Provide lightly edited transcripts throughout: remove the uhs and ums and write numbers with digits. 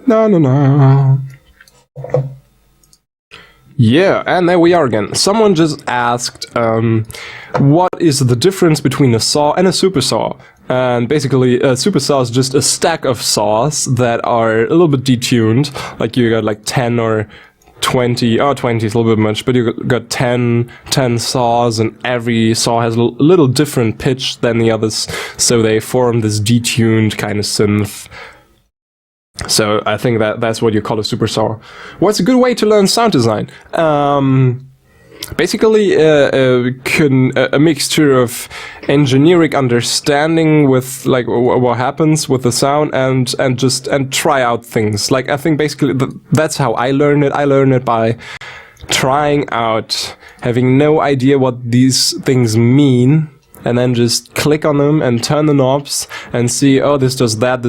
No, no, no. Yeah, and there we are again. Someone just asked, what is the difference between a saw and a super saw? And basically, a super saw is just a stack of saws that are a little bit detuned. Like you got like 10 or 20, 20 is a little bit much, but you got 10 saws, and every saw has a little different pitch than the others, so they form this detuned kind of synth. So I think that's what you call a super saw. What's a good way to learn sound design? Basically, a mixture of engineering understanding with like what happens with the sound, and try out things. Like I think basically that's how I learned it. I learned it by trying out, having no idea what these things mean, and then just click on them and turn the knobs and see, oh, this does that,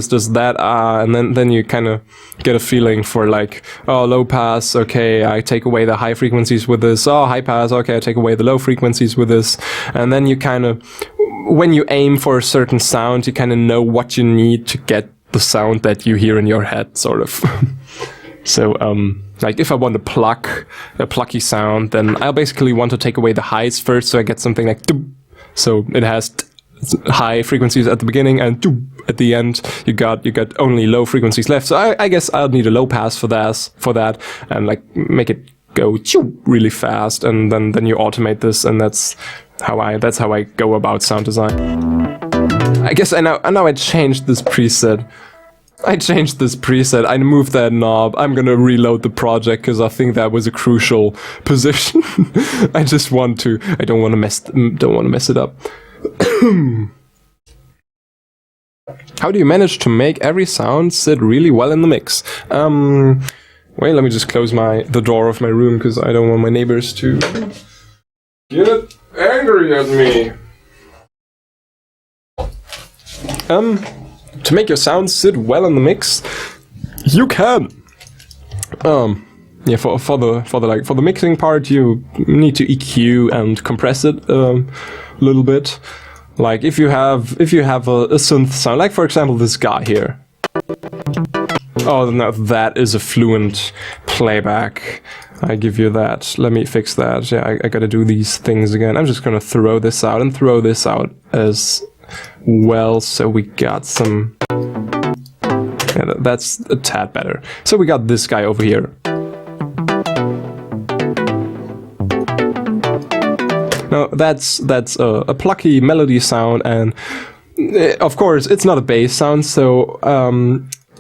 and then you kind of get a feeling for like, oh, low pass, okay, I take away the high frequencies with this. Oh, high pass, okay, I take away the low frequencies with this. And then you kind of, when you aim for a certain sound, you kind of know what you need to get the sound that you hear in your head, sort of. So, like if I want to a plucky sound, then I'll basically want to take away the highs first, so I get something like doop. So it has high frequencies at the beginning, and at the end you got only low frequencies left. So I guess I'll need a low pass for that, and like make it go really fast, and then you automate this, and that's how I go about sound design. I guess I changed this preset. I moved that knob. I'm gonna reload the project because I think that was a crucial position. I don't want to mess it up. How do you manage to make every sound sit really well in the mix? Wait, let me just close the door of my room because I don't want my neighbors to get angry at me. To make your sounds sit well in the mix, you can. Yeah, for the mixing part, you need to EQ and compress it a little bit. Like if you have a synth sound, like for example this guy here. Oh, no, that is a fluent playback. I give you that. Let me fix that. Yeah, I gotta do these things again. I'm just gonna throw this out and throw this out as well, so we got some. Yeah, that's a tad better. So we got this guy over here. Now that's a plucky melody sound, and of course it's not a bass sound, so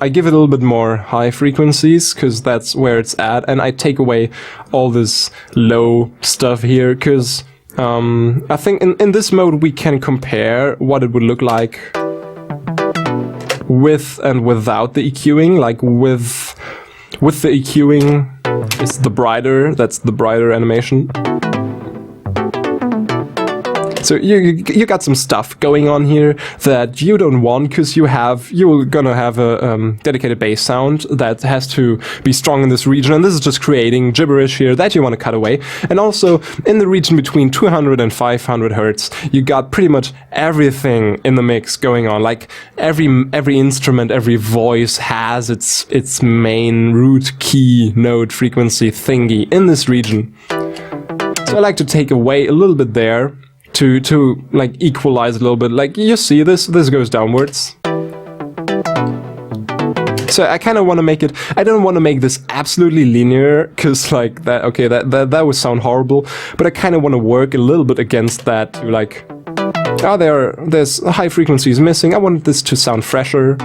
I give it a little bit more high frequencies because that's where it's at, and I take away all this low stuff here because I think in this mode we can compare what it would look like with and without the EQing. Like with the EQing, it's that's the brighter animation. So you got some stuff going on here that you don't want because you're gonna have a dedicated bass sound that has to be strong in this region, and this is just creating gibberish here that you want to cut away. And also in the region between 200 and 500 hertz, you got pretty much everything in the mix going on. Like every instrument, every voice has its main root key note frequency thingy in this region. So I like to take away a little bit there. To like equalize a little bit. Like you see this goes downwards. So I kind of want to make it, I don't want to make this absolutely linear because like that would sound horrible, but I kind of want to work a little bit against that to like, oh, there's high frequencies missing. I want this to sound fresher.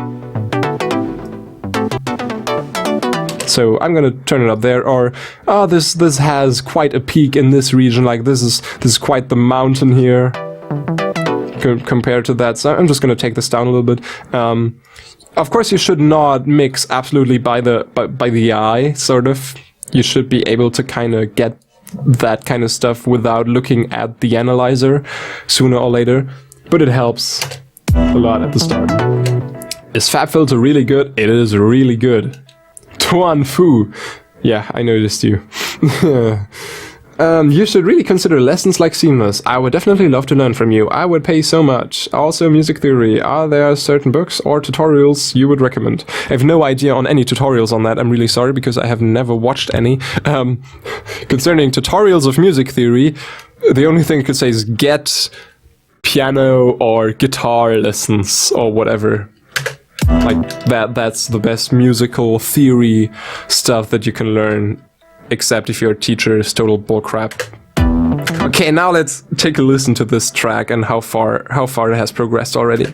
So I'm gonna turn it up there, or oh, this has quite a peak in this region. Like this is quite the mountain here compared to that. So I'm just gonna take this down a little bit. Of course, you should not mix absolutely by the eye. Sort of, you should be able to kind of get that kind of stuff without looking at the analyzer sooner or later. But it helps a lot at the start. Is FabFilter really good? It is really good. Tuan Fu. Yeah, I noticed you. You should really consider lessons like Seamless. I would definitely love to learn from you. I would pay so much. Also, music theory. Are there certain books or tutorials you would recommend? I have no idea on any tutorials on that. I'm really sorry because I have never watched any. Concerning tutorials of music theory, the only thing I could say is get piano or guitar lessons or whatever. Like that's the best musical theory stuff that you can learn. Except if your teacher is total bullcrap. Okay, now let's take a listen to this track and how far it has progressed already.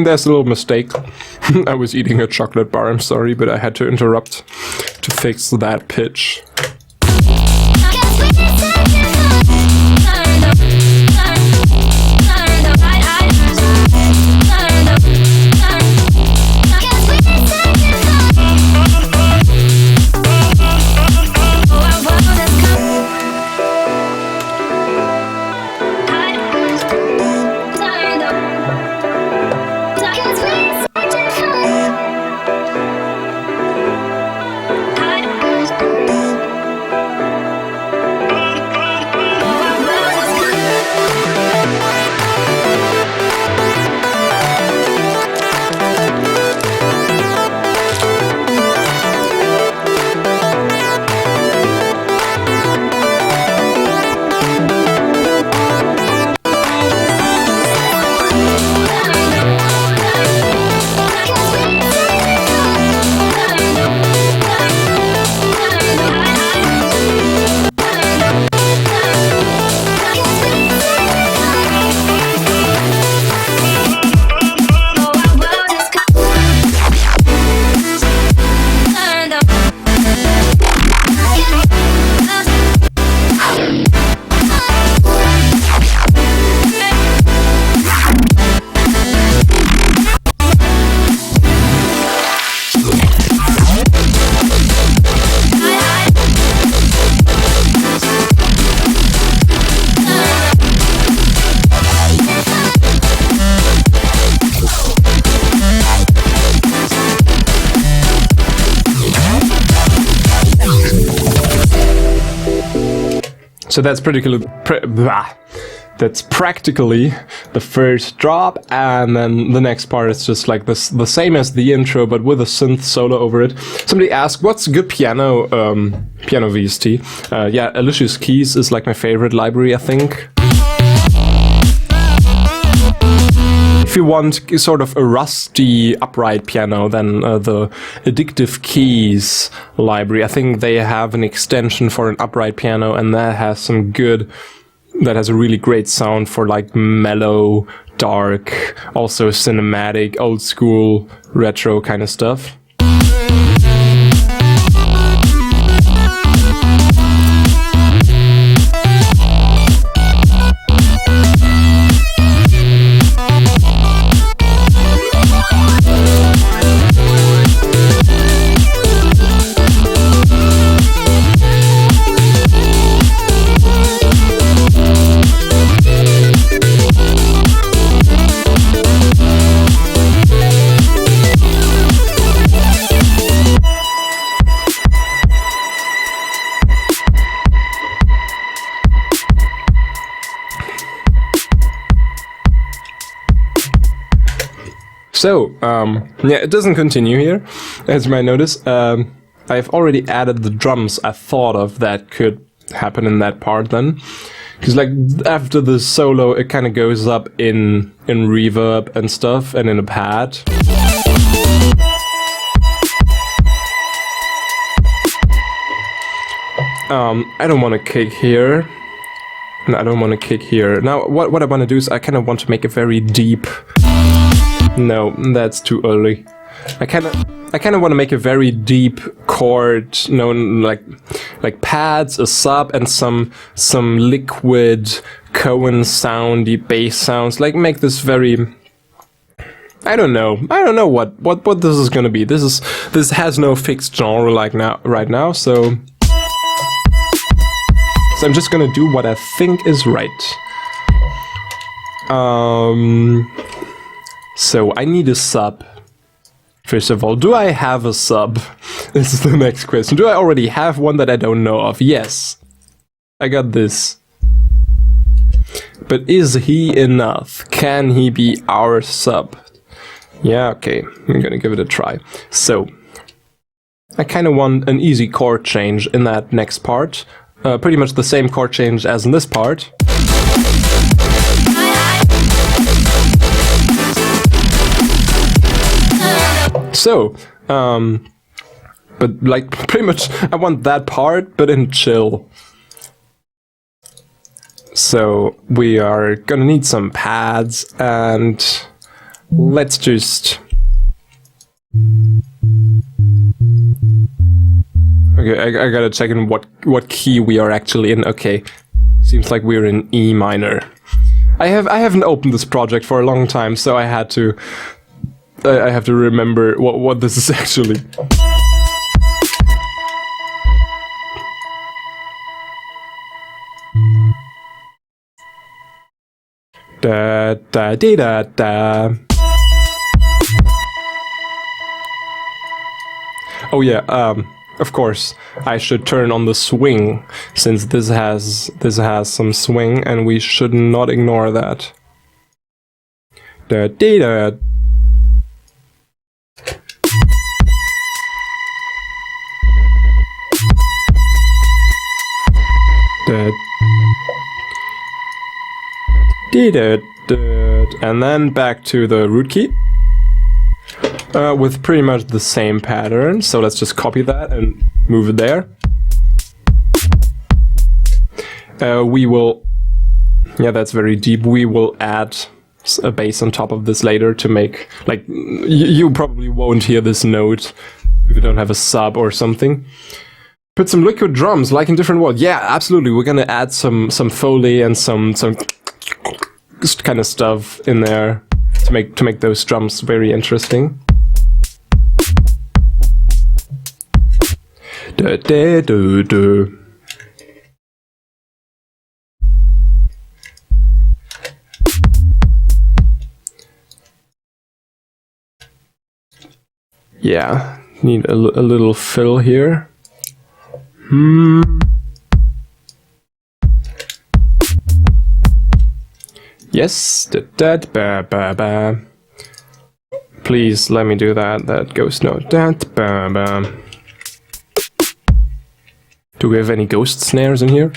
There's a little mistake. I was eating a chocolate bar, I'm sorry, but I had to interrupt to fix that pitch. So that's that's practically the first drop, and then the next part is just like this, the same as the intro, but with a synth solo over it. Somebody asked, "What's good piano VST?" Yeah, Alicia's Keys is like my favorite library, I think. If you want sort of a rusty upright piano, then the Addictive Keys library, I think they have an extension for an upright piano, and that has a really great sound for like mellow, dark, also cinematic, old school, retro kind of stuff. So, yeah, it doesn't continue here, as you might notice. I've already added the drums I thought of that could happen in that part then. Because like after the solo, it kind of goes up in reverb and stuff, and in a pad. I don't want to kick here. No, I don't want to kick here. Now, what I want to do is I kind of want to make a very deep. No, that's too early. I kind of want to make a very deep chord, like pads, a sub, and some liquid Cohen soundy bass sounds. Like make this very. I don't know what this is gonna be. This has no fixed genre right now. So I'm just gonna do what I think is right. So I need a sub. First of all, do I have a sub? This is the next question. Do I already have one that I don't know of? Yes. I got this. But is he enough? Can he be our sub? Yeah, okay. I'm gonna give it a try. So, I kind of want an easy chord change in that next part. Pretty much the same chord change as in this part. So, but like pretty much I want that part, but in chill. So we are gonna need some pads, and let's just... Okay, I gotta check in what key we are actually in. Okay, seems like we're in E minor. I haven't opened this project for a long time, so I have to remember what this is actually. Da da dee da da. Oh yeah, of course, I should turn on the swing, since this has some swing, and we should not ignore that. Da dee da. And then back to the root key with pretty much the same pattern. So let's just copy that and move it there. We will, yeah, that's very deep. We will add a bass on top of this later to make, like, you probably won't hear this note if you don't have a sub or something. Put some liquid drums, like in different worlds. Yeah, absolutely. We're gonna add some Foley and some kind of stuff in there to make those drums very interesting. Da, da, do, do. Yeah, need a little fill here. Yes, ba ba ba. Please let me do that. That ghost note. Ba ba. Do we have any ghost snares in here?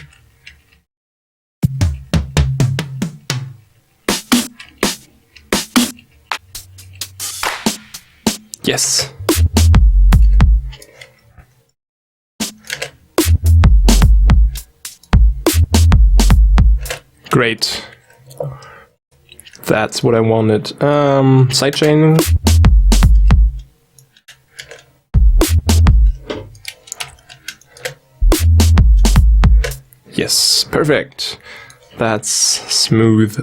Yes. Great. That's what I wanted. Sidechain. Yes, perfect. That's smooth.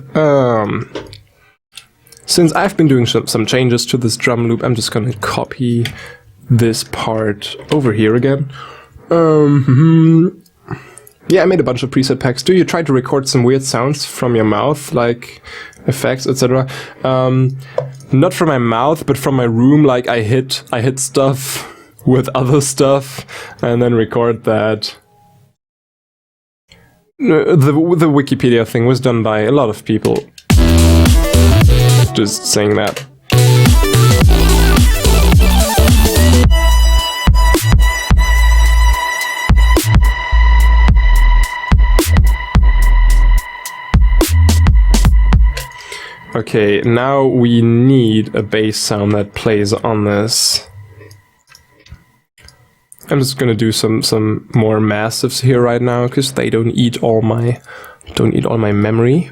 Since I've been doing some changes to this drum loop, I'm just gonna copy this part over here again. Yeah, I made a bunch of preset packs. Do you try to record some weird sounds from your mouth, like effects, etc.? Not from my mouth, but from my room. Like I hit stuff with other stuff, and then record that. The Wikipedia thing was done by a lot of people. Just saying that. Okay, now we need a bass sound that plays on this. I'm just gonna do some more massives here right now because they don't eat all my memory.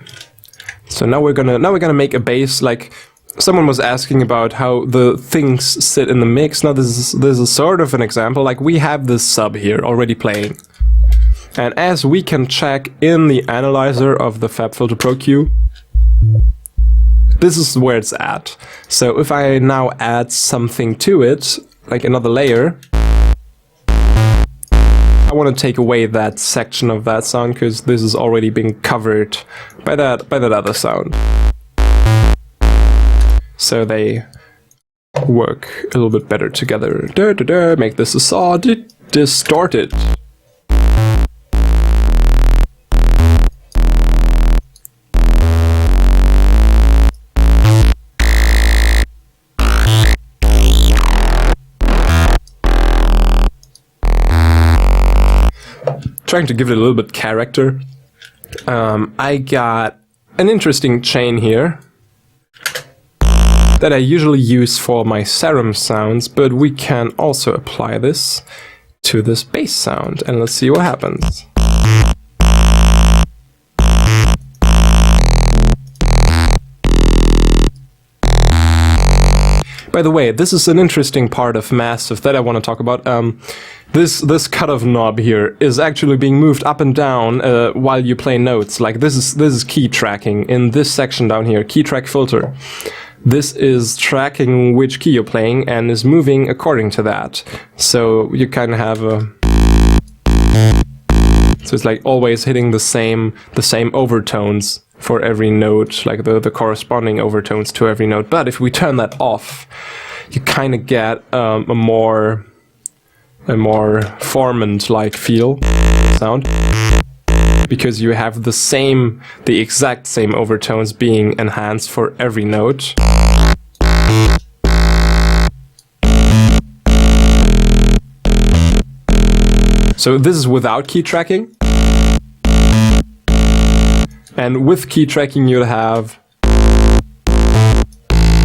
So now we're gonna make a bass. Like someone was asking about how the things sit in the mix. Now this is sort of an example. Like we have this sub here already playing, and as we can check in the analyzer of the FabFilter Pro Q, this is where it's at. So if I now add something to it, like another layer, I want to take away that section of that sound because this is already being covered by that other sound. So they work a little bit better together. Make this a saw distorted. Trying to give it a little bit character. I got an interesting chain here that I usually use for my serum sounds, but we can also apply this to this bass sound, and let's see what happens. By the way, this is an interesting part of Massive that I want to talk about. This cutoff knob here is actually being moved up and down while you play notes. Like this is key tracking in this section down here, key track filter. This is tracking which key you're playing and is moving according to that. So you kind of have a... So it's like always hitting the same overtones for every note, like the corresponding overtones to every note. But if we turn that off, you kind of get a more formant-like feel sound, because you have the exact same overtones being enhanced for every note. So this is without key tracking. And with key tracking you'll have...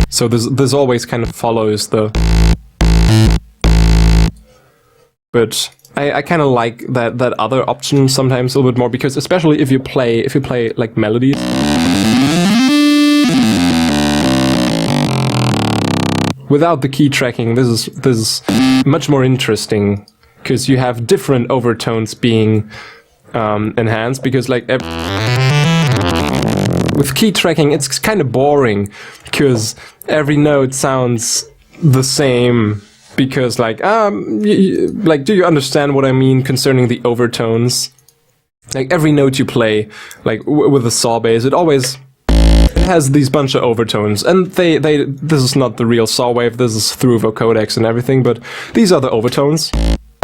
So this always kind of follows the... But I kind of like that other option sometimes a little bit more, because especially if you play like melodies. Without the key tracking, this is much more interesting, because you have different overtones being enhanced, because like with key tracking it's kind of boring, because every note sounds the same. Because like, do you understand what I mean concerning the overtones? Like every note you play, like with a saw bass, it has these bunch of overtones, and this is not the real saw wave. This is through vocodecs and everything, but these are the overtones.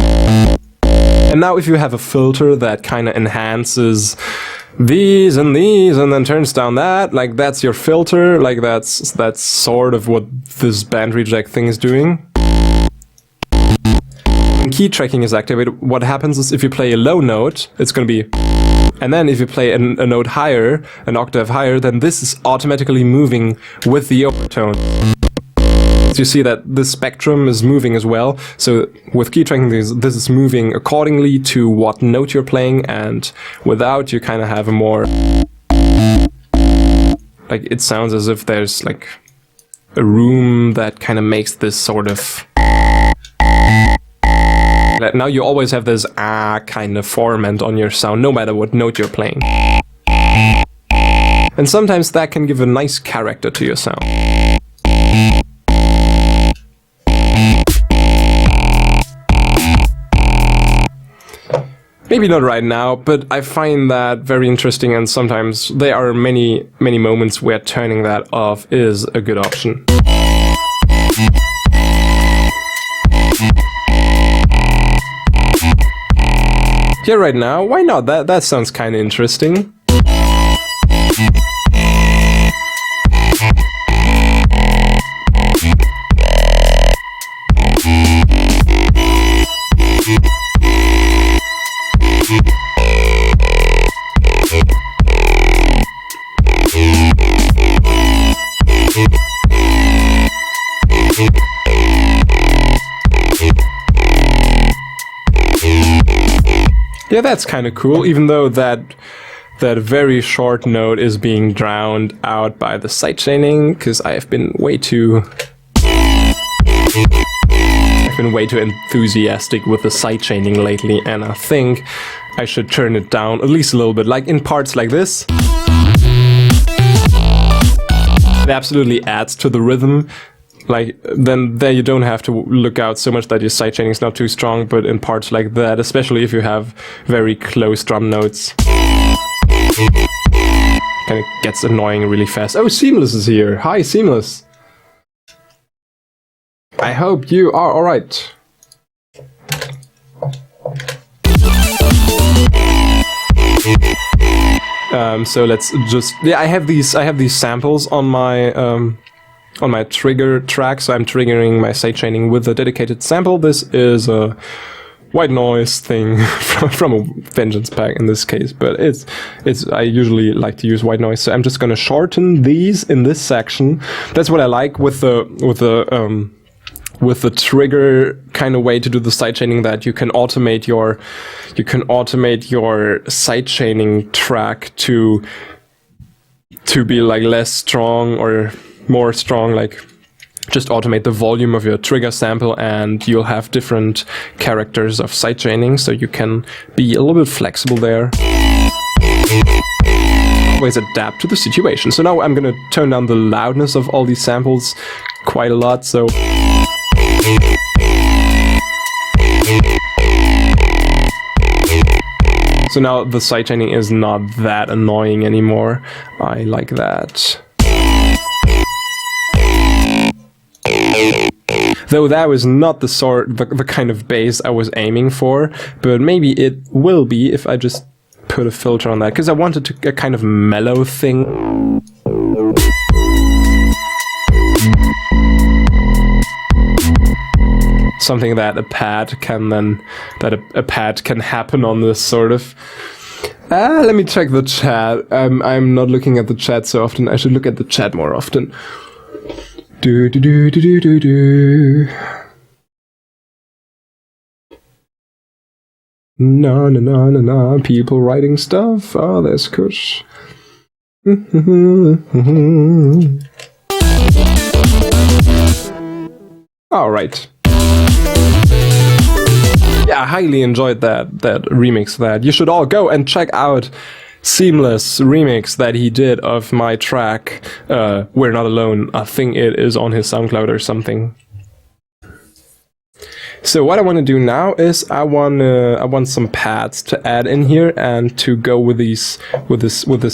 And now if you have a filter that kind of enhances these and then turns down that, like that's your filter, like that's sort of what this band reject thing is doing. When key tracking is activated, what happens is if you play a low note, it's going to be... And then if you play a note higher, an octave higher, then this is automatically moving with the overtone. So you see that this spectrum is moving as well. So with key tracking, this is moving accordingly to what note you're playing, and without, you kind of have a more... Like, it sounds as if there's like a room that kind of makes this sort of... Now you always have this kind of formant on your sound, no matter what note you're playing. And sometimes that can give a nice character to your sound. Maybe not right now, but I find that very interesting, and sometimes there are many moments where turning that off is a good option. Yeah, right now, why not? That sounds kind of interesting. Yeah, that's kind of cool, even though that very short note is being drowned out by the sidechaining, because I've been way too enthusiastic with the sidechaining lately, and I think I should turn it down at least a little bit, like in parts like this. It absolutely adds to the rhythm. Like, then there you don't have to look out so much that your sidechaining is not too strong, but in parts like that, especially if you have very close drum notes, kind of gets annoying really fast. Oh, Seamless is here. Hi, Seamless. I hope you are alright. So let's just, yeah, I have these samples on my trigger track, so I'm triggering my sidechaining with a dedicated sample. This is a white noise thing from a Vengeance pack in this case, but I usually like to use white noise, so I'm just gonna shorten these in this section. That's what I like with the trigger kind of way to do the sidechaining, that you can automate your sidechaining track to be like less strong or more strong, like just automate the volume of your trigger sample and you'll have different characters of sidechaining, so you can be a little bit flexible there. Always adapt to the situation. So now I'm gonna turn down the loudness of all these samples quite a lot, so now the sidechaining is not that annoying anymore. I like that. Though that was not the kind of bass I was aiming for, but maybe it will be if I just put a filter on that, because I wanted a kind of mellow thing. Something that a pad can happen on this sort of. Let me check the chat. I'm not looking at the chat so often. I should look at the chat more often. Do do do do do do do. No no no no no. People writing stuff. Oh, that's Kush. All right. Yeah, I highly enjoyed that remix. That you should all go and check out Seamless remix that he did of my track We're Not Alone. I think it is on his SoundCloud or something. So what I want to do now is I want some pads to add in here and to go with this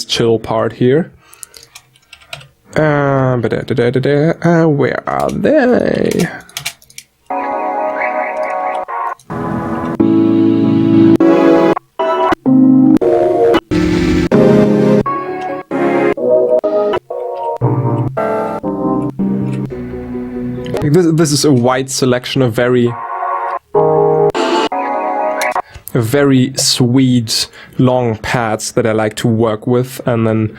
chill part here. Where are they? This is a wide selection of very sweet long pads that I like to work with, and then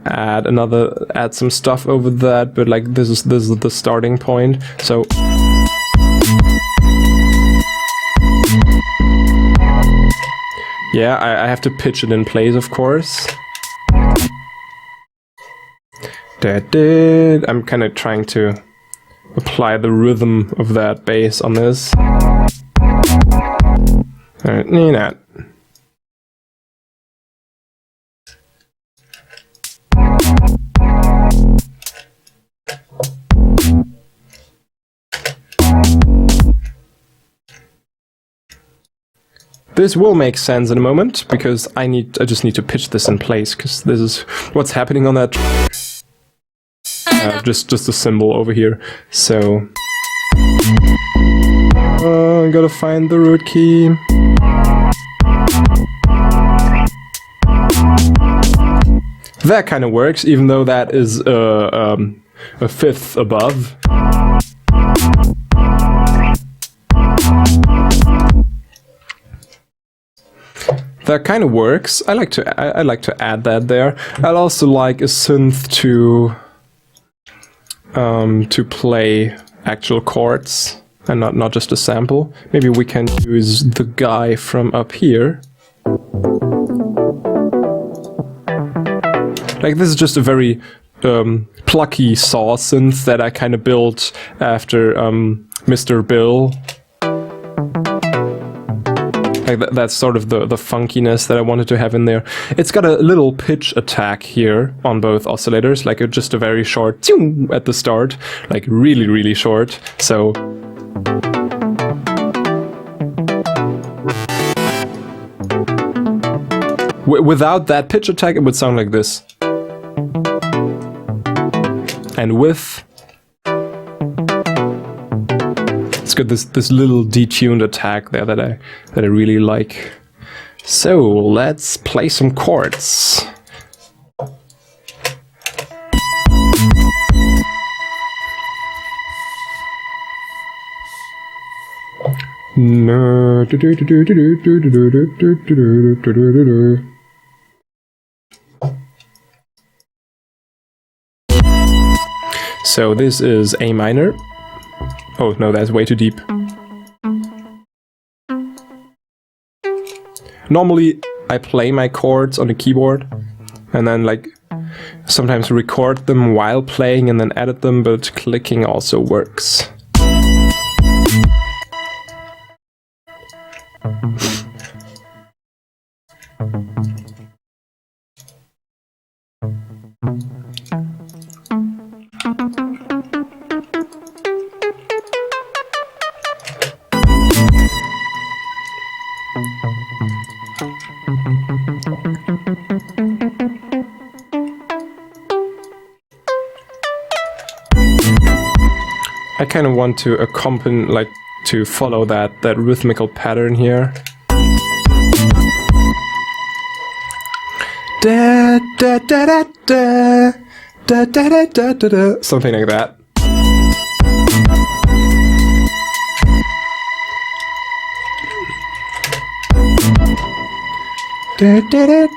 add some stuff over that. But like this is the starting point. So yeah, I have to pitch it in place, of course. I'm kind of trying to apply the rhythm of that bass on this. Alright, that. This will make sense in a moment, because I just need to pitch this in place, because this is what's happening on that track. Just a symbol over here. So I gotta find the root key. That kind of works, even though that is a fifth above. That kind of works. I like to add that there. I'd also like a synth to play actual chords and not just a sample. Maybe we can use the guy from up here. Like, this is just a very plucky saw synth that I kind of built after Mr. Bill. Like that's sort of the funkiness that I wanted to have in there. It's got a little pitch attack here on both oscillators, like just a very short at the start, like really, really short. So without that pitch attack, it would sound like this. And with, it's got this little detuned attack there that I really like. So let's play some chords. So this is A minor. Oh no, that's way too deep. Normally I play my chords on the keyboard and then like sometimes record them while playing and then edit them, but clicking also works. I kind of want to accompany, like, to follow that rhythmical pattern here. Da da da da da da da da da da, something like that. Da da da.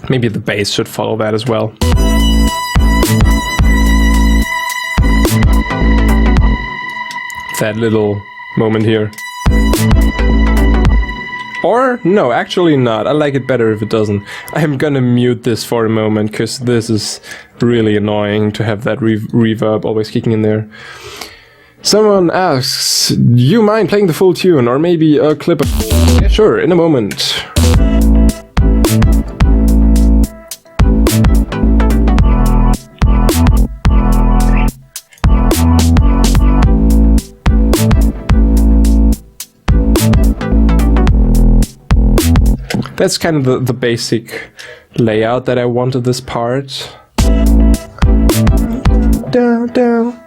Maybe the bass should follow that as well. That little moment here. Or, no, actually not. I like it better if it doesn't. I'm gonna mute this for a moment, because this is really annoying to have that reverb always kicking in there. Someone asks, do you mind playing the full tune, or maybe a clip of... Yeah, sure, in a moment. That's kind of the basic layout that I wanted this part. Down, down.